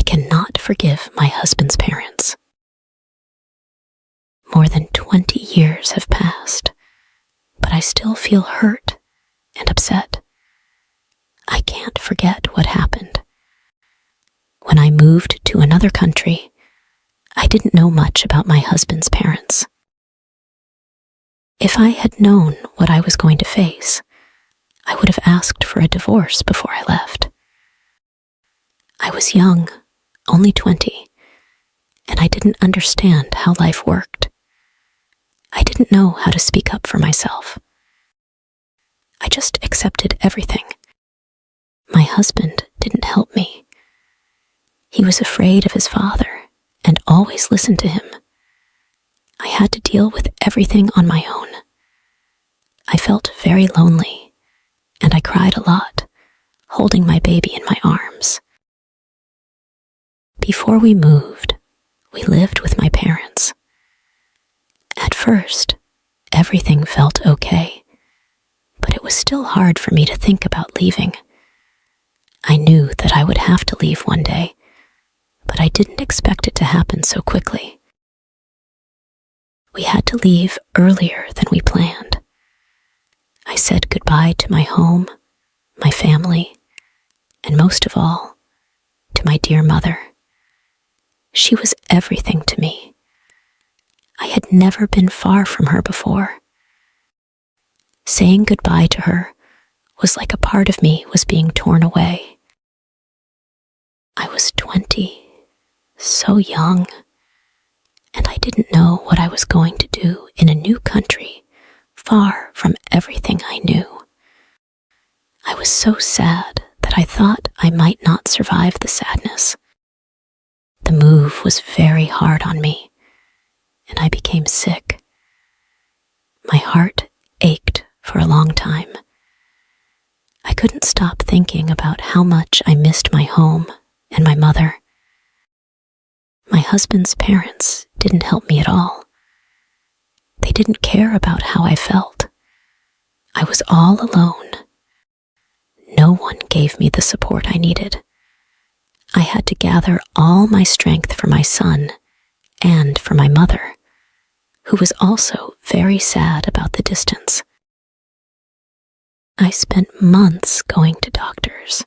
cannot forgive my husband's parents. More than 20 years have passed, but I still feel hurt and upset. I can't forget what happened. When I moved to another country, I didn't know much about my husband's parents. If I had known what I was going to face, I would have asked for a divorce before I left. I was young, only 20, and I didn't understand how life worked. I didn't know how to speak up for myself. I just accepted everything. My husband didn't help me. He was afraid of his father and always listened to him. I had to deal with everything on my own. I felt very lonely, and I cried a lot, holding my baby in my arms. Before we moved, we lived with my parents. At first, everything felt okay, but it was still hard for me to think about leaving. I knew that I would have to leave one day, but I didn't expect it to happen so quickly. We had to leave earlier than we planned. I said goodbye to my home, my family, and most of all, to my dear mother. She was everything to me. I had never been far from her before. Saying goodbye to her was like a part of me was being torn away. I was 20, so young, and I didn't know what I was going to do in a new country, far from everything I knew. I was so sad that I thought I might not survive the sadness. The move was very hard on me, and I became sick. My heart ached for a long time. I couldn't stop thinking about how much I missed my home and my mother. My husband's parents didn't help me at all. They didn't care about how I felt. I was all alone. No one gave me the support I needed. I had to gather all my strength for my son and for my mother, who was also very sad about the distance. I spent months going to doctors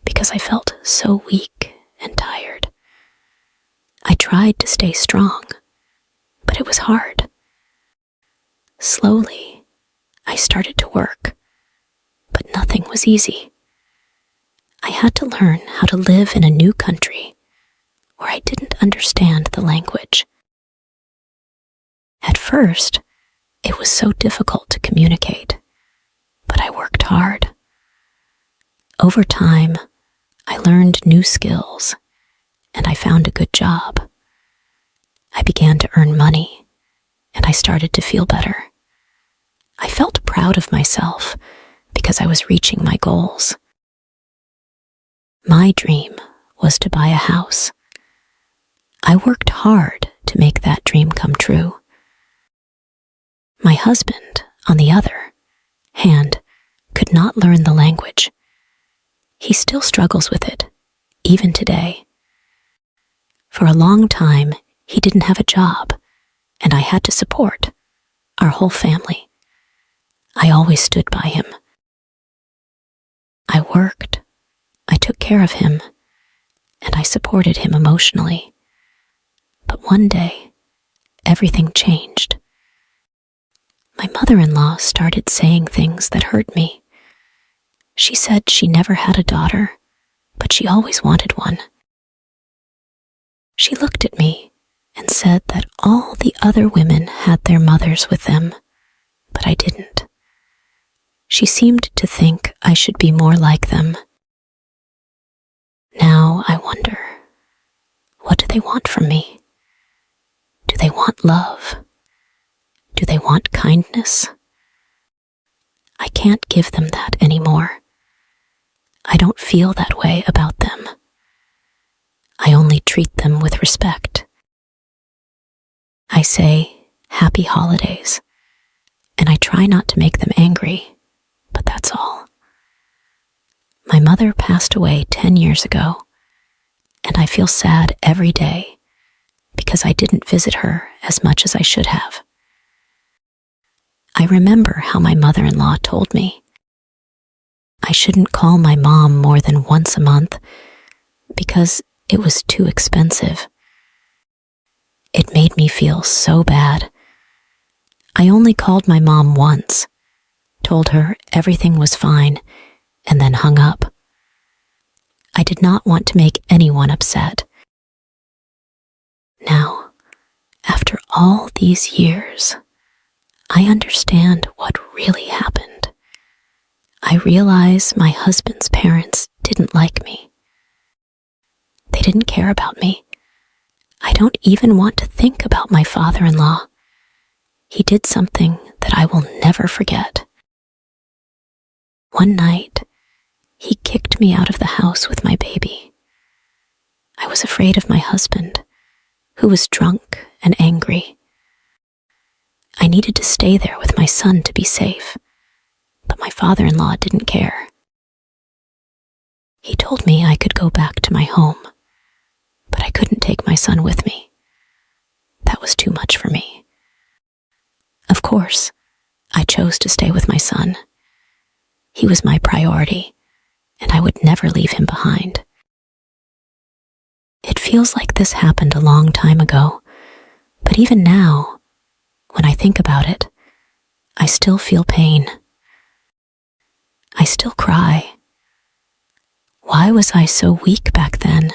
because I felt so weak and tired. I tried to stay strong, but it was hard. Slowly, I started to work, but nothing was easy. I had to learn how to live in a new country where I didn't understand the language. At first, it was so difficult to communicate, but I worked hard. Over time, I learned new skills, and I found a good job. I began to earn money, and I started to feel better. I felt proud of myself because I was reaching my goals. My dream was to buy a house. I worked hard to make that dream come true. My husband, on the other hand, could not learn the language. He still struggles with it, even today. For a long time, he didn't have a job, and I had to support our whole family. I always stood by him. I worked, I took care of him, and I supported him emotionally. But one day, everything changed. My mother-in-law started saying things that hurt me. She said she never had a daughter, but she always wanted one. She looked at me and said that all the other women had their mothers with them, but I didn't. She seemed to think I should be more like them. Now I wonder, what do they want from me? Do they want love? Do they want kindness? I can't give them that anymore. I don't feel that way about them. I only treat them with respect. I say, "Happy holidays," and I try not to make them angry, but that's all. My mother passed away 10 years ago, and I feel sad every day because I didn't visit her as much as I should have. I remember how my mother-in-law told me I shouldn't call my mom more than once a month because it was too expensive. It made me feel so bad. I only called my mom once, told her everything was fine, and then hung up. I did not want to make anyone upset. Now, after all these years, I understand what really happened. I realize my husband's parents didn't like me. They didn't care about me. I don't even want to think about my father-in-law. He did something that I will never forget. One night, he kicked me out of the house with my baby. I was afraid of my husband, who was drunk and angry. I needed to stay there with my son to be safe, but my father-in-law didn't care. He told me I could go back to my home, but I couldn't take my son with me. That was too much for me. Of course, I chose to stay with my son. He was my priority, and I would never leave him behind. It feels like this happened a long time ago, but even now, when I think about it, I still feel pain. I still cry. Why was I so weak back then?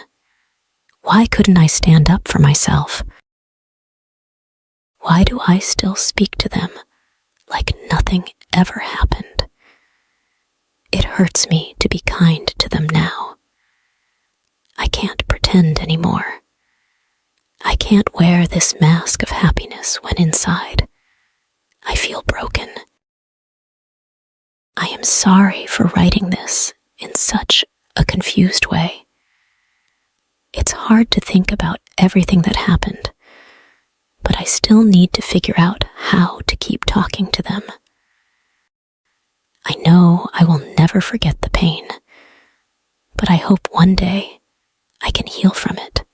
Why couldn't I stand up for myself? Why do I still speak to them like nothing ever happened? It hurts me to be kind to them now. I can't pretend anymore. I can't wear this mask of happiness when inside I feel broken. I am sorry for writing this in such a confused way. It's hard to think about everything that happened, but I still need to figure out how to keep talking to them. I know I will never forget the pain, but I hope one day I can heal from it.